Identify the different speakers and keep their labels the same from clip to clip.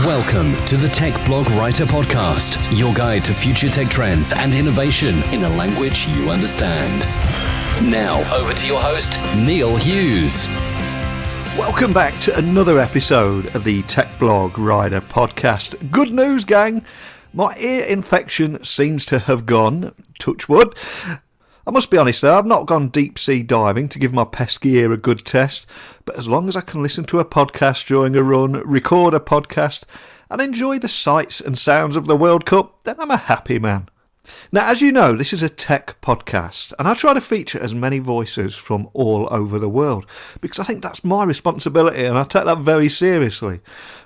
Speaker 1: Welcome to the Tech Blog Writer Podcast, your guide to future tech trends and innovation in a language you understand. Now, over to your host, Neil Hughes.
Speaker 2: Welcome back to another episode of the Tech Blog Writer Podcast. Good news, gang! My ear infection seems to have gone, touch wood. I must be honest though, I've not gone deep sea diving to give my pesky ear a good test, but as long as I can listen to a podcast during a run, record a podcast, and enjoy the sights and sounds of the World Cup, then I'm a happy man. Now, as you know, this is a tech podcast, and I try to feature as many voices from all over the world, because I think that's my responsibility, and I take that very seriously.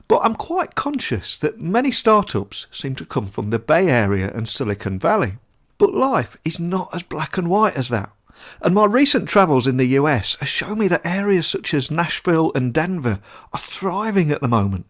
Speaker 2: But I'm quite conscious that many startups seem to come from the Bay Area and Silicon Valley. But life is not as black and white as that. And my recent travels in the US have shown me that areas such as Nashville and Denver are thriving at the moment.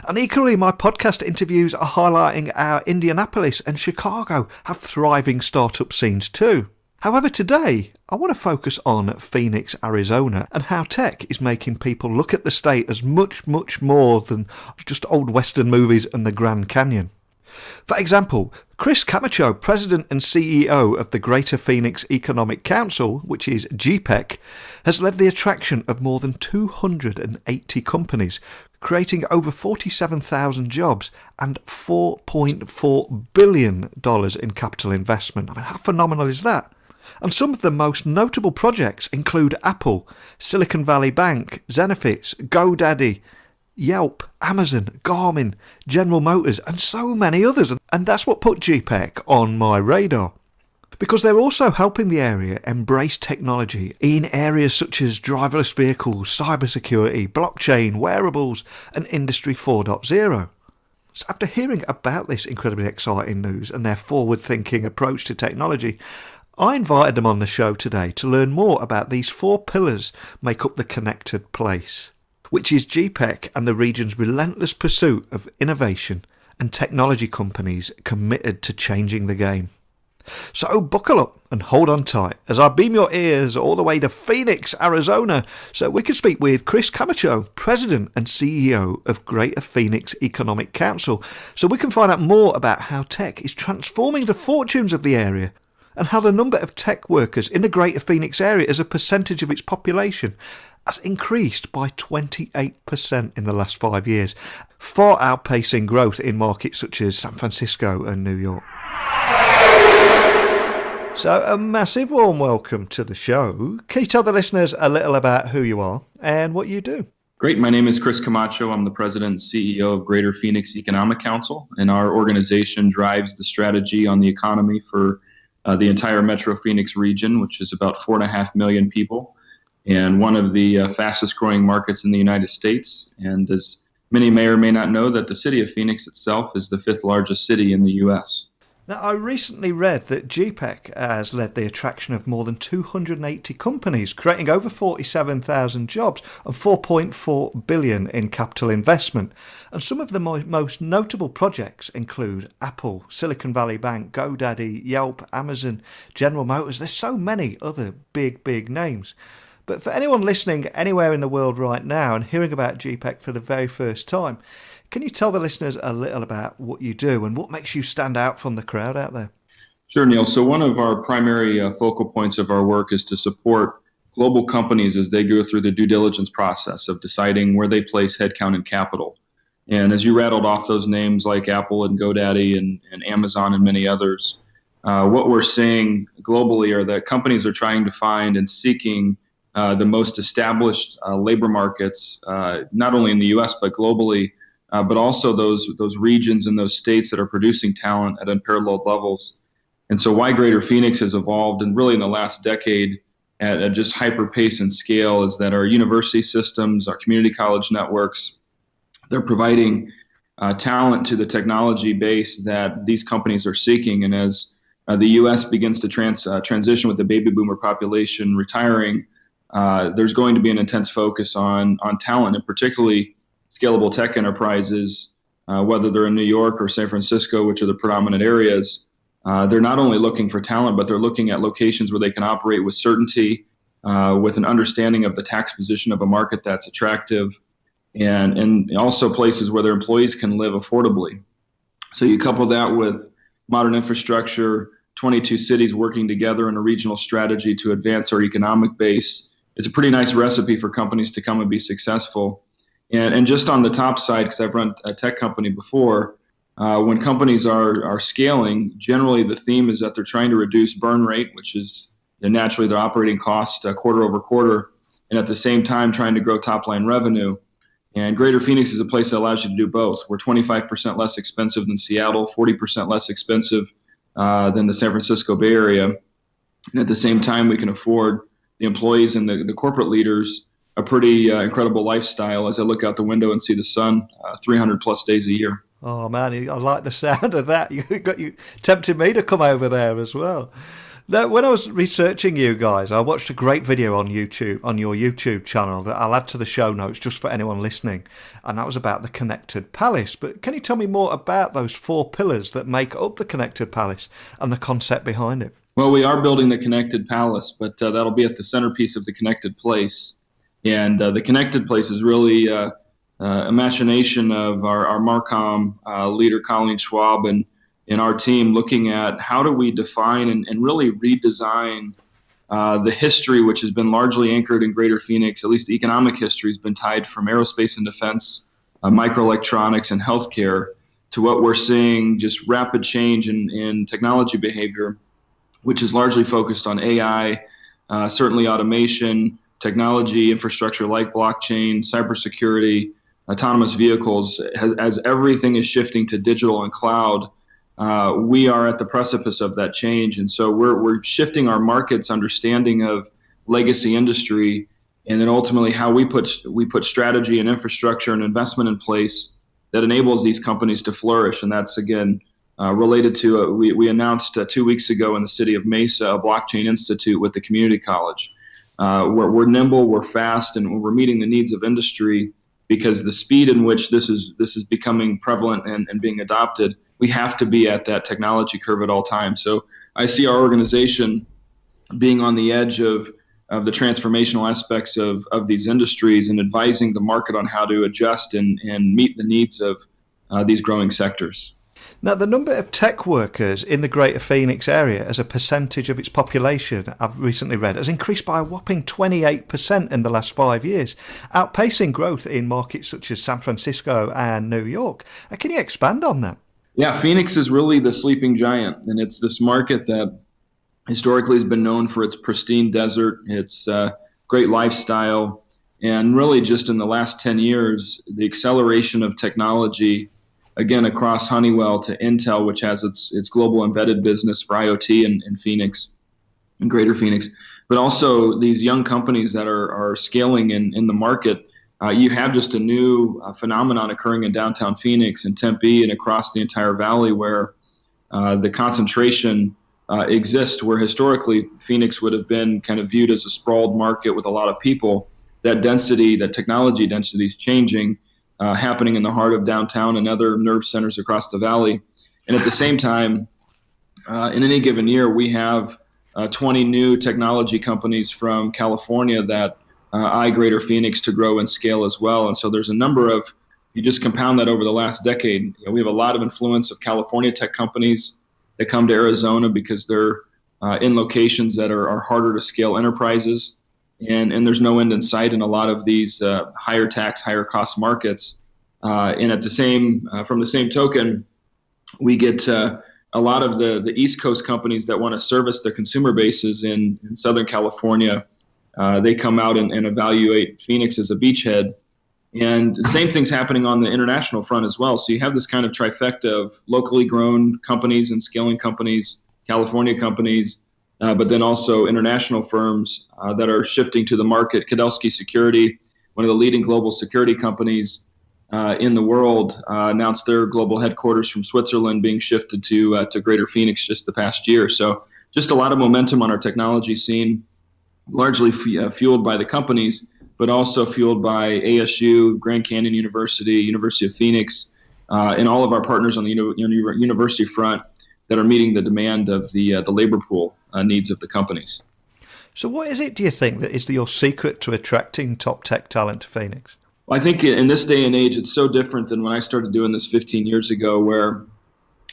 Speaker 2: And equally, my podcast interviews are highlighting how Indianapolis and Chicago have thriving startup scenes too. However, today, I want to focus on Phoenix, Arizona, and how tech is making people look at the state as much, much more than just old Western movies and the Grand Canyon. For example, Chris Camacho, President and CEO of the Greater Phoenix Economic Council, which is GPEC, has led the attraction of more than 280 companies, creating over 47,000 jobs and $4.4 billion in capital investment. I mean, how phenomenal is that? And some of the most notable projects include Apple, Silicon Valley Bank, Zenefits, GoDaddy, Yelp, Amazon, Garmin, General Motors, and so many others. And that's what put GPEC on my radar. Because they're also helping the area embrace technology in areas such as driverless vehicles, cybersecurity, blockchain, wearables, and Industry 4.0. So after hearing about this incredibly exciting news and their forward-thinking approach to technology, I invited them on the show today to learn more about these four pillars make up the connected place, which is GPEC and the region's relentless pursuit of innovation and technology companies committed to changing the game. So buckle up and hold on tight as I beam your ears all the way to Phoenix, Arizona, so we can speak with Chris Camacho, President and CEO of Greater Phoenix Economic Council, so we can find out more about how tech is transforming the fortunes of the area and how the number of tech workers in the Greater Phoenix area as a percentage of its population has increased by 28% in the last 5 years, far outpacing growth in markets such as San Francisco and New York. So a massive warm welcome to the show. Can you tell the listeners a little about who you are and what you do?
Speaker 3: Great. My name is Chris Camacho. I'm the President and CEO of Greater Phoenix Economic Council, and our organization drives the strategy on the economy for the entire Metro Phoenix region, which is about 4.5 million people, and one of the fastest growing markets in the United States. And as many may or may not know, that the city of Phoenix itself is the 5th largest city in the U.S.
Speaker 2: Now, I recently read that GPEC has led the attraction of more than 280 companies, creating over 47,000 jobs and $4.4 billion in capital investment. And some of the most notable projects include Apple, Silicon Valley Bank, GoDaddy, Yelp, Amazon, General Motors. There's so many other big names. But for anyone listening anywhere in the world right now and hearing about GPEC for the very first time, can you tell the listeners a little about what you do and what makes you stand out from the crowd out there?
Speaker 3: Sure, Neil. So one of our primary focal points of our work is to support global companies as they go through the due diligence process of deciding where they place headcount and capital. And as you rattled off those names like Apple and GoDaddy and Amazon and many others, what we're seeing globally are that companies are trying to find and seeking the most established labor markets, not only in the U.S. but globally, but also those regions and those states that are producing talent at unparalleled levels. And so why Greater Phoenix has evolved, and really in the last decade at just hyper pace and scale, is that our university systems, our community college networks, they're providing talent to the technology base that these companies are seeking. And as the U.S. begins to transition with the baby boomer population retiring, there's going to be an intense focus on talent, and particularly scalable tech enterprises, whether they're in New York or San Francisco, which are the predominant areas. They're not only looking for talent, but they're looking at locations where they can operate with certainty, with an understanding of the tax position of a market that's attractive, and also places where their employees can live affordably. So you couple that with modern infrastructure, 22 cities working together in a regional strategy to advance our economic base. It's a pretty nice recipe for companies to come and be successful. And just on the top side, because I've run a tech company before, when companies are scaling, generally the theme is that they're trying to reduce burn rate, which is naturally their operating cost quarter over quarter, and at the same time trying to grow top line revenue. And Greater Phoenix is a place that allows you to do both. We're 25% less expensive than Seattle, 40% less expensive than the San Francisco Bay Area. And at the same time, we can afford the employees and the corporate leaders a pretty incredible lifestyle as I look out the window and see the sun 300 plus days a year.
Speaker 2: Oh, man, I like the sound of that. You tempted me to come over there as well. Now, when I was researching you guys, I watched a great video on YouTube, on your YouTube channel, that I'll add to the show notes just for anyone listening, and that was about the Connected Palace. But can you tell me more about those 4 pillars that make up the Connected Palace and the concept behind it?
Speaker 3: Well, we are building the Connected Palace, but that'll be at the centerpiece of the Connected Place. And the Connected Place is really a machination of our Marcom leader, Colleen Schwab, and our team looking at how do we define and really redesign the history, which has been largely anchored in Greater Phoenix. At least the economic history has been tied from aerospace and defense, microelectronics, and healthcare to what we're seeing, just rapid change in technology behavior, which is largely focused on AI, certainly automation, technology, infrastructure like blockchain, cybersecurity, autonomous vehicles. As everything is shifting to digital and cloud, we are at the precipice of that change. And so we're shifting our market's understanding of legacy industry, and then ultimately how we put strategy and infrastructure and investment in place that enables these companies to flourish. And that's, again, related to, we announced 2 weeks ago in the city of Mesa, a blockchain institute with the community college. We're nimble, we're fast, and we're meeting the needs of industry because the speed in which this is becoming prevalent and being adopted, we have to be at that technology curve at all times. So I see our organization being on the edge of the transformational aspects of these industries and advising the market on how to adjust and meet the needs of these growing sectors.
Speaker 2: Now, the number of tech workers in the Greater Phoenix area as a percentage of its population, I've recently read, has increased by a whopping 28% in the last 5 years, outpacing growth in markets such as San Francisco and New York. Can you expand on that?
Speaker 3: Yeah, Phoenix is really the sleeping giant, and it's this market that historically has been known for its pristine desert, its great lifestyle, and really just in the last 10 years, the acceleration of technology, again, across Honeywell to Intel, which has its global embedded business for IoT in Phoenix, in Greater Phoenix, but also these young companies that are scaling in the market. You have just a new phenomenon occurring in downtown Phoenix and Tempe and across the entire valley where the concentration exists, where historically Phoenix would have been kind of viewed as a sprawled market with a lot of people. That density, that technology density is changing, happening in the heart of downtown and other nerve centers across the valley. And at the same time, in any given year, we have 20 new technology companies from California that eye Greater Phoenix to grow and scale as well. And so there's a number of, you just compound that over the last decade, we have a lot of influence of California tech companies that come to Arizona because they're in locations that are harder to scale enterprises. And there's no end in sight in a lot of these higher tax, higher cost markets. And at the same, from the same token, we get a lot of the East Coast companies that want to service their consumer bases in Southern California. They come out and evaluate Phoenix as a beachhead. And the same thing's happening on the international front as well. So you have this kind of trifecta of locally grown companies and scaling companies, California companies, but then also international firms that are shifting to the market. Kadelsky Security, one of the leading global security companies in the world, announced their global headquarters from Switzerland being shifted to Greater Phoenix just the past year. So just a lot of momentum on our technology scene, largely fueled by the companies, but also fueled by ASU, Grand Canyon University, University of Phoenix, and all of our partners on the university front that are meeting the demand of the labor pool needs of the companies.
Speaker 2: So what is it, do you think, that is your secret to attracting top tech talent to Phoenix?
Speaker 3: I think in this day and age, it's so different than when I started doing this 15 years ago, where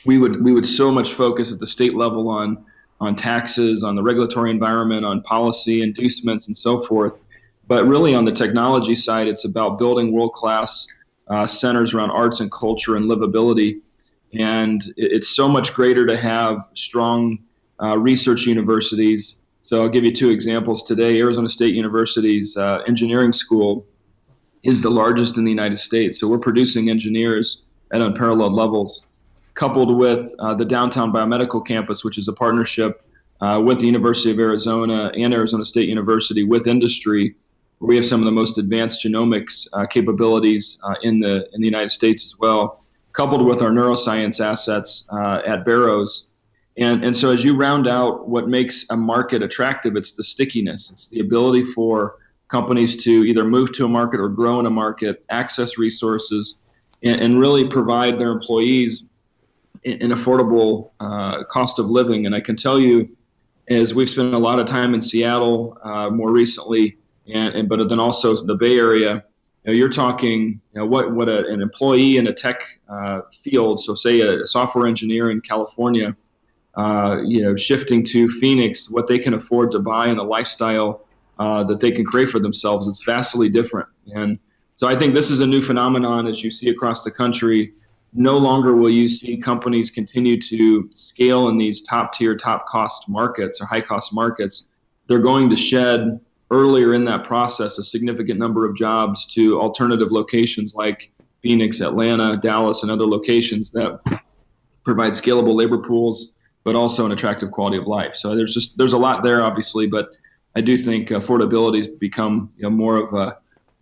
Speaker 3: we would so much focus at the state level on taxes, on the regulatory environment, on policy, inducements, and so forth. But really on the technology side, it's about building world-class centers around arts and culture and livability. And it's so much greater to have strong research universities. So I'll give you two examples today. Arizona State University's engineering school is the largest in the United States. So we're producing engineers at unparalleled levels, coupled with the downtown biomedical campus, which is a partnership with the University of Arizona and Arizona State University with industry, where we have some of the most advanced genomics capabilities in the United States as well, coupled with our neuroscience assets at Barrows. And so as you round out what makes a market attractive, it's the stickiness. It's the ability for companies to either move to a market or grow in a market, access resources, and really provide their employees an affordable cost of living. And I can tell you, as we've spent a lot of time in Seattle more recently, but then also the Bay Area, you're talking what an employee in a tech field, so say a software engineer in California, shifting to Phoenix, what they can afford to buy and the lifestyle that they can create for themselves, it's vastly different. And so I think this is a new phenomenon as you see across the country. No longer will you see companies continue to scale in these top-tier, top-cost markets or high-cost markets. They're going to shed earlier in that process a significant number of jobs to alternative locations like Phoenix, Atlanta, Dallas, and other locations that provide scalable labor pools, but also an attractive quality of life. So there's a lot there, obviously, but I do think affordability has become more of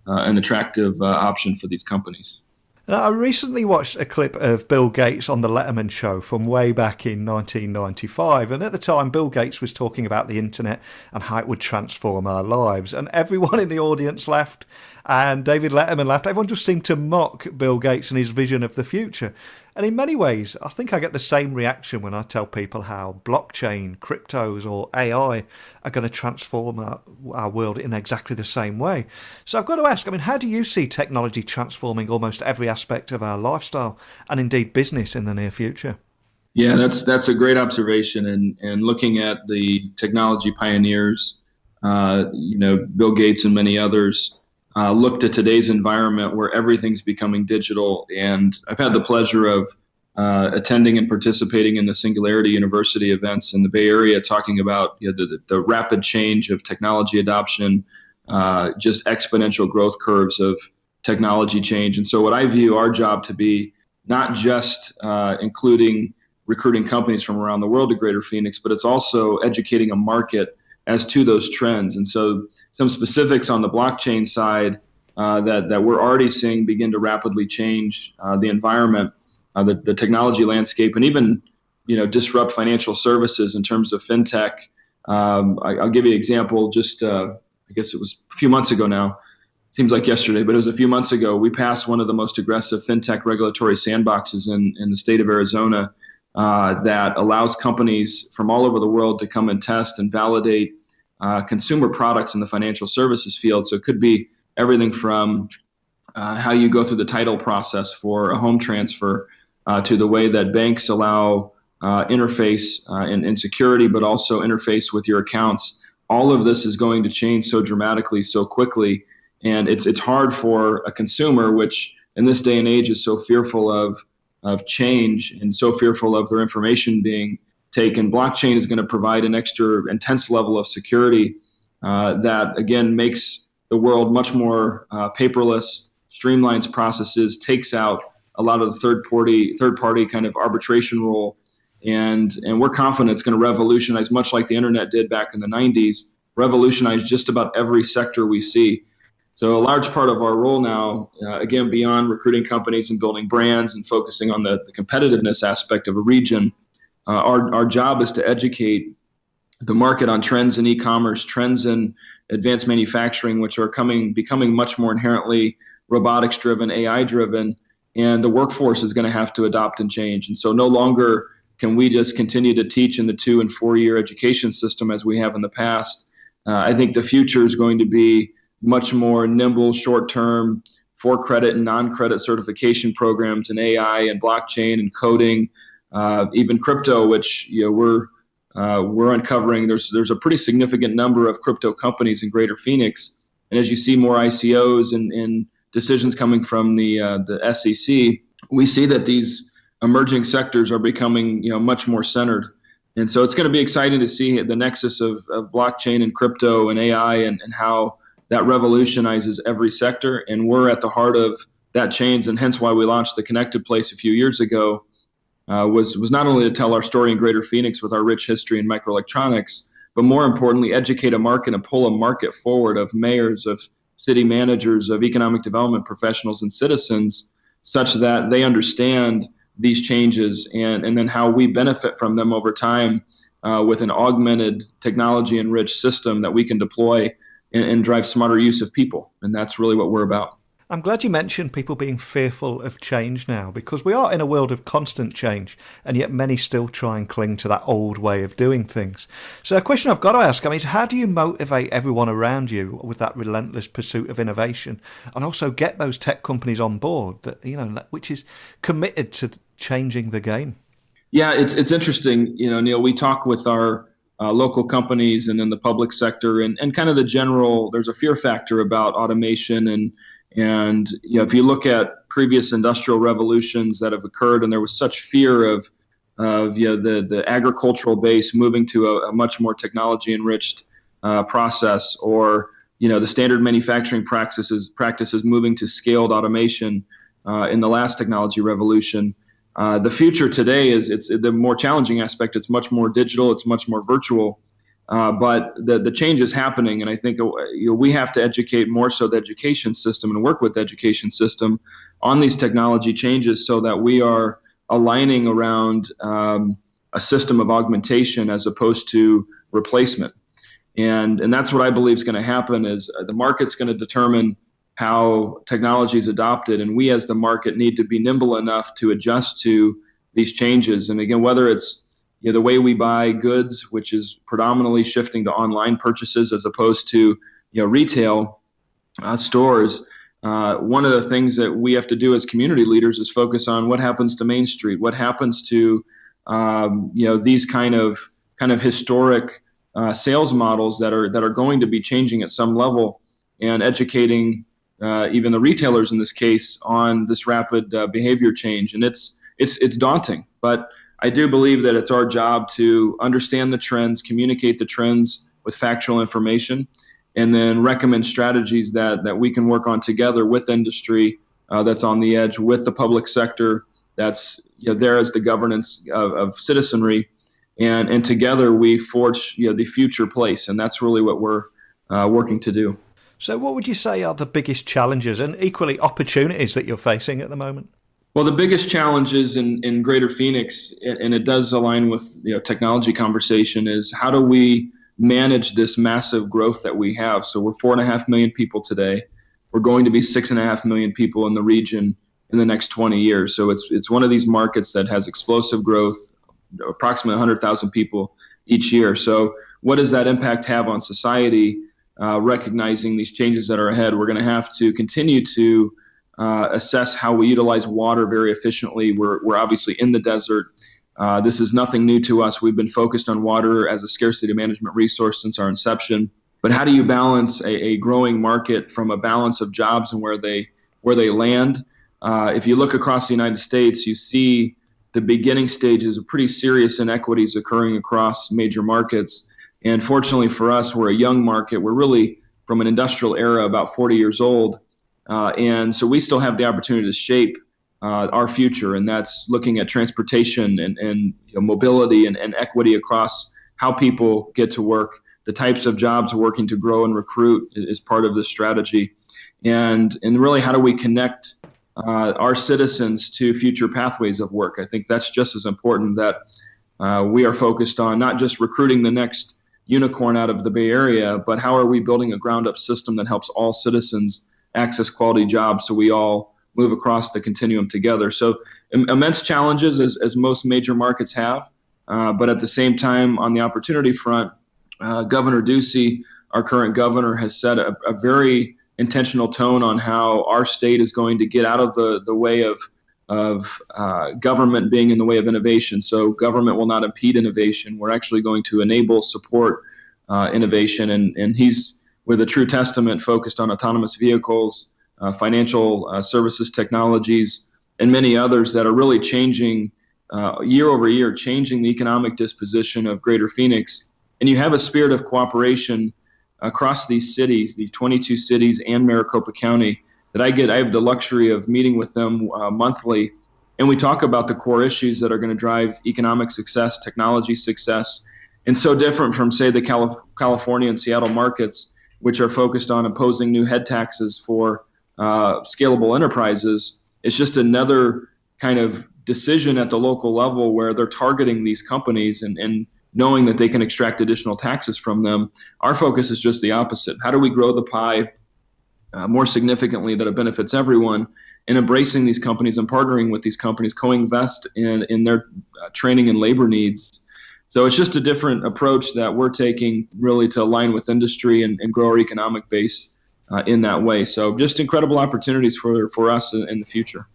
Speaker 3: an attractive option for these companies.
Speaker 2: I recently watched a clip of Bill Gates on the Letterman show from way back in 1995. And at the time, Bill Gates was talking about the internet and how it would transform our lives. And everyone in the audience laughed, and David Letterman laughed. Everyone just seemed to mock Bill Gates and his vision of the future. And in many ways, I think I get the same reaction when I tell people how blockchain, cryptos, or AI are going to transform our world in exactly the same way. So I've got to ask, how do you see technology transforming almost every aspect of our lifestyle and indeed business in the near future?
Speaker 3: Yeah, that's a great observation. And looking at the technology pioneers, Bill Gates and many others, looked at today's environment where everything's becoming digital. And I've had the pleasure of attending and participating in the Singularity University events in the Bay Area, talking about the rapid change of technology adoption, just exponential growth curves of technology change. And so what I view our job to be, not just including recruiting companies from around the world to Greater Phoenix, but it's also educating a market as to those trends. And so some specifics on the blockchain side that we're already seeing begin to rapidly change the environment, the technology landscape, and even disrupt financial services in terms of fintech. I'll give you an example. Just I guess it was a few months ago now. Seems like yesterday, but it was a few months ago. We passed one of the most aggressive fintech regulatory sandboxes in the state of Arizona, that allows companies from all over the world to come and test and validate consumer products in the financial services field. So it could be everything from how you go through the title process for a home transfer to the way that banks allow interface and security, but also interface with your accounts. All of this is going to change so dramatically, so quickly. And it's hard for a consumer, which in this day and age is so fearful of change and so fearful of their information being taken. Blockchain is going to provide an extra intense level of security that, again, makes the world much more paperless, streamlines processes, takes out a lot of the third party kind of arbitration role. And we're confident it's going to revolutionize, much like the internet did back in the 90s, revolutionize just about every sector we see. So a large part of our role now, again, beyond recruiting companies and building brands and focusing on the competitiveness aspect of a region, our job is to educate the market on trends in e-commerce, trends in advanced manufacturing, which are becoming much more inherently robotics-driven, AI-driven, and the workforce is going to have to adopt and change. And so no longer can we just continue to teach in the 2- and 4-year education system as we have in the past. I think the future is going to be much more nimble, short-term, for credit and non-credit certification programs in AI and blockchain and coding, even crypto, which we're uncovering. There's a pretty significant number of crypto companies in Greater Phoenix, and as you see more ICOs and decisions coming from the SEC, we see that these emerging sectors are becoming much more centered. And so it's going to be exciting to see the nexus of blockchain and crypto and AI and how that revolutionizes every sector. And we're at the heart of that change, and hence why we launched the Connected Place a few years ago, was not only to tell our story in Greater Phoenix with our rich history in microelectronics, but more importantly, educate a market and pull a market forward of mayors, of city managers, of economic development professionals and citizens, such that they understand these changes and then how we benefit from them over time with an augmented technology-enriched system that we can deploy and drive smarter use of people. And that's really what we're about.
Speaker 2: I'm glad you mentioned people being fearful of change now, because we are in a world of constant change, and yet many still try and cling to that old way of doing things. So a question I've got to ask, is how do you motivate everyone around you with that relentless pursuit of innovation, and also get those tech companies on board that which is committed to changing the game?
Speaker 3: Yeah, it's interesting. Neil, we talk with our local companies and in the public sector, and kind of the general, there's a fear factor about automation and if you look at previous industrial revolutions that have occurred, and there was such fear of the agricultural base moving to a much more technology enriched process, or the standard manufacturing practices moving to scaled automation in the last technology revolution. The future today it's the more challenging aspect. It's much more digital. It's much more virtual. But the change is happening, and I think we have to educate more so the education system and work with the education system on these technology changes so that we are aligning around a system of augmentation as opposed to replacement. And that's what I believe is going to happen is the market's going to determine how technology is adopted, and we as the market need to be nimble enough to adjust to these changes. And again, whether it's the way we buy goods, which is predominantly shifting to online purchases as opposed to retail stores. One of the things that we have to do as community leaders is focus on what happens to Main Street, what happens to these kind of historic sales models that are going to be changing at some level, and educating even the retailers in this case on this rapid behavior change. And it's daunting, but I do believe that it's our job to understand the trends, communicate the trends with factual information, and then recommend strategies that we can work on together with industry that's on the edge, with the public sector that's there as the governance of citizenry, and together we forge the future place, and that's really what we're working to do.
Speaker 2: So what would you say are the biggest challenges and equally opportunities that you're facing at the moment?
Speaker 3: Well, the biggest challenges in Greater Phoenix, and it does align with technology conversation, is how do we manage this massive growth that we have? So we're 4.5 million people today. We're going to be 6.5 million people in the region in the next 20 years. So it's one of these markets that has explosive growth, approximately 100,000 people each year. So what does that impact have on society? Recognizing these changes that are ahead, we're going to have to continue to assess how we utilize water very efficiently. We're obviously in the desert. This is nothing new to us. We've been focused on water as a scarcity management resource since our inception. But how do you balance a growing market from a balance of jobs and where they land? If you look across the United States, you see the beginning stages of pretty serious inequities occurring across major markets. And fortunately for us, we're a young market. We're really from an industrial era, about 40 years old. And so we still have the opportunity to shape our future, and that's looking at transportation and mobility and equity across how people get to work. The types of jobs we're working to grow and recruit is part of this strategy. And really, how do we connect our citizens to future pathways of work? I think that's just as important, that we are focused on not just recruiting the next unicorn out of the Bay Area, but how are we building a ground-up system that helps all citizens access quality jobs so we all move across the continuum together. So immense challenges, as most major markets have, but at the same time, on the opportunity front, Governor Ducey, our current governor, has set a very intentional tone on how our state is going to get out of the way of government being in the way of innovation. So government will not impede innovation. We're actually going to enable, support innovation. And he's, with a true testament, focused on autonomous vehicles, financial services technologies, and many others that are really changing year over year, changing the economic disposition of Greater Phoenix. And you have a spirit of cooperation across these cities, these 22 cities and Maricopa County, that I have the luxury of meeting with them monthly. And we talk about the core issues that are going to drive economic success, technology success, and so different from, say, the California and Seattle markets, which are focused on imposing new head taxes for scalable enterprises. It's just another kind of decision at the local level where they're targeting these companies and knowing that they can extract additional taxes from them. Our focus is just the opposite. How do we grow the pie more significantly that it benefits everyone, and embracing these companies and partnering with these companies, co-invest in their training and labor needs. So it's just a different approach that we're taking really to align with industry and grow our economic base in that way. So just incredible opportunities for us in the future.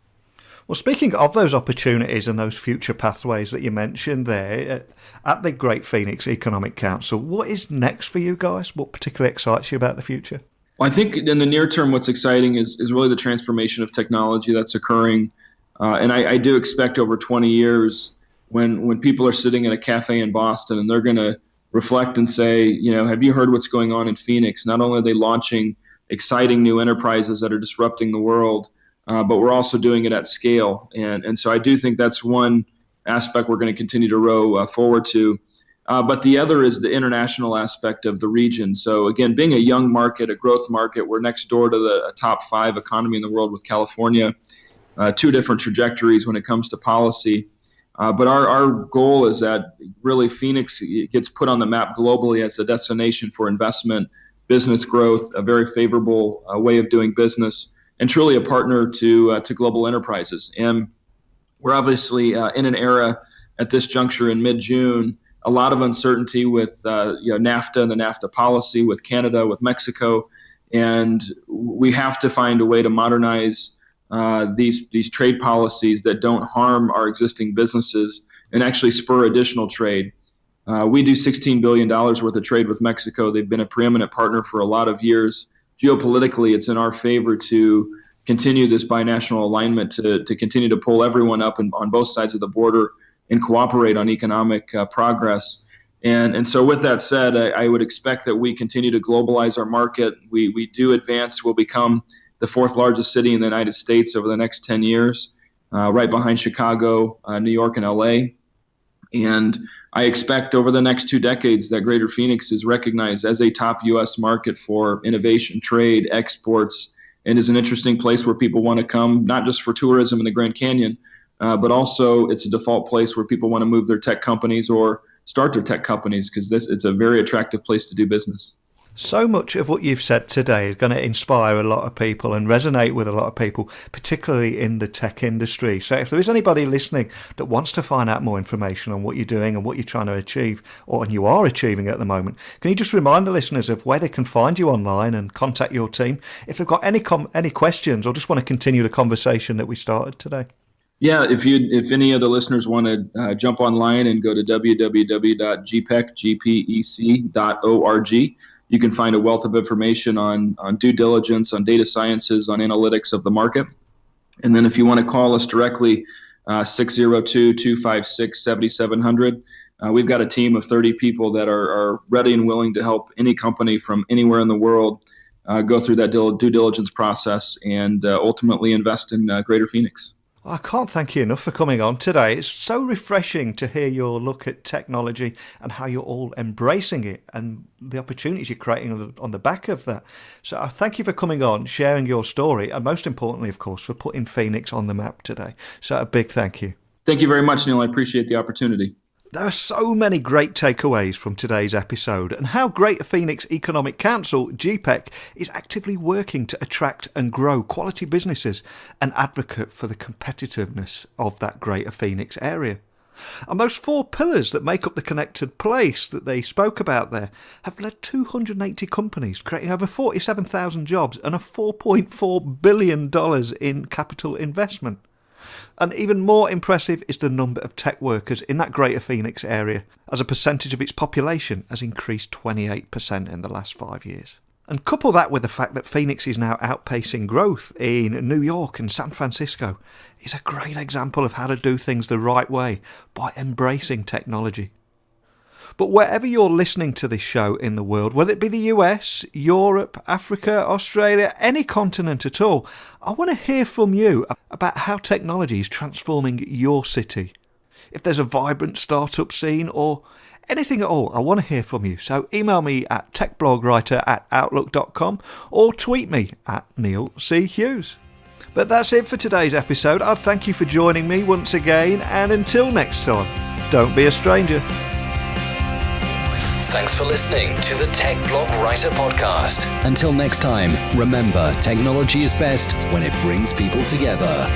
Speaker 2: Well, speaking of those opportunities and those future pathways that you mentioned there, at the Great Phoenix Economic Council, what is next for you guys? What particularly excites you about the future?
Speaker 3: Well, I think in the near term, what's exciting is really the transformation of technology that's occurring. And I do expect over 20 years, when people are sitting at a cafe in Boston and they're going to reflect and say, have you heard what's going on in Phoenix? Not only are they launching exciting new enterprises that are disrupting the world, but we're also doing it at scale. And so I do think that's one aspect we're going to continue to row forward to. But the other is the international aspect of the region. So again, being a young market, a growth market, we're next door to the top 5 economy in the world with California, 2 different trajectories when it comes to policy. But our goal is that really Phoenix gets put on the map globally as a destination for investment, business growth, a very favorable way of doing business, and truly a partner to global enterprises. And we're obviously in an era at this juncture in mid-June, a lot of uncertainty with NAFTA and the NAFTA policy, with Canada, with Mexico, and we have to find a way to modernize these trade policies that don't harm our existing businesses and actually spur additional trade. We do $16 billion worth of trade with Mexico. They've been a preeminent partner for a lot of years. Geopolitically, it's in our favor to continue this binational alignment to continue to pull everyone up on both sides of the border and cooperate on economic progress. And so with that said, I would expect that we continue to globalize our market. We do advance. We'll become the 4th largest city in the United States over the next 10 years, right behind Chicago, New York, and LA. And I expect over the next 2 decades that Greater Phoenix is recognized as a top U.S. market for innovation, trade, exports, and is an interesting place where people want to come, not just for tourism in the Grand Canyon, but also it's a default place where people want to move their tech companies or start their tech companies, because it's a very attractive place to do business.
Speaker 2: So much of what you've said today is going to inspire a lot of people and resonate with a lot of people, particularly in the tech industry. So if there is anybody listening that wants to find out more information on what you're doing and what you're trying to achieve, or you are achieving at the moment, can you just remind the listeners of where they can find you online and contact your team if they've got any questions or just want to continue the conversation that we started today?
Speaker 3: Yeah, if any of the listeners want to jump online and go to www.gpec.org, you can find a wealth of information on due diligence, on data sciences, on analytics of the market. And then if you want to call us directly, 602-256-7700. We've got a team of 30 people that are ready and willing to help any company from anywhere in the world go through that due diligence process and ultimately invest in Greater Phoenix.
Speaker 2: I can't thank you enough for coming on today. It's so refreshing to hear your look at technology and how you're all embracing it and the opportunities you're creating on the back of that. So I thank you for coming on, sharing your story, and most importantly, of course, for putting Phoenix on the map today. So a big thank you.
Speaker 3: Thank you very much, Neil. I appreciate the opportunity.
Speaker 2: There are so many great takeaways from today's episode, and how Greater Phoenix Economic Council, GPEC, is actively working to attract and grow quality businesses and advocate for the competitiveness of that Greater Phoenix area. And those 4 pillars that make up the connected place that they spoke about there have led 280 companies, creating over 47,000 jobs and a $4.4 billion in capital investment. And even more impressive is the number of tech workers in that Greater Phoenix area, as a percentage of its population has increased 28% in the last 5 years. And couple that with the fact that Phoenix is now outpacing growth in New York and San Francisco is a great example of how to do things the right way by embracing technology. But wherever you're listening to this show in the world, whether it be the US, Europe, Africa, Australia, any continent at all, I want to hear from you about how technology is transforming your city. If there's a vibrant startup scene or anything at all, I want to hear from you. So email me at techblogwriter@outlook.com or tweet me at Neil C. Hughes. But that's it for today's episode. I'd thank you for joining me once again, and until next time, don't be a stranger.
Speaker 1: Thanks for listening to the Tech Blog Writer Podcast. Until next time, remember, technology is best when it brings people together.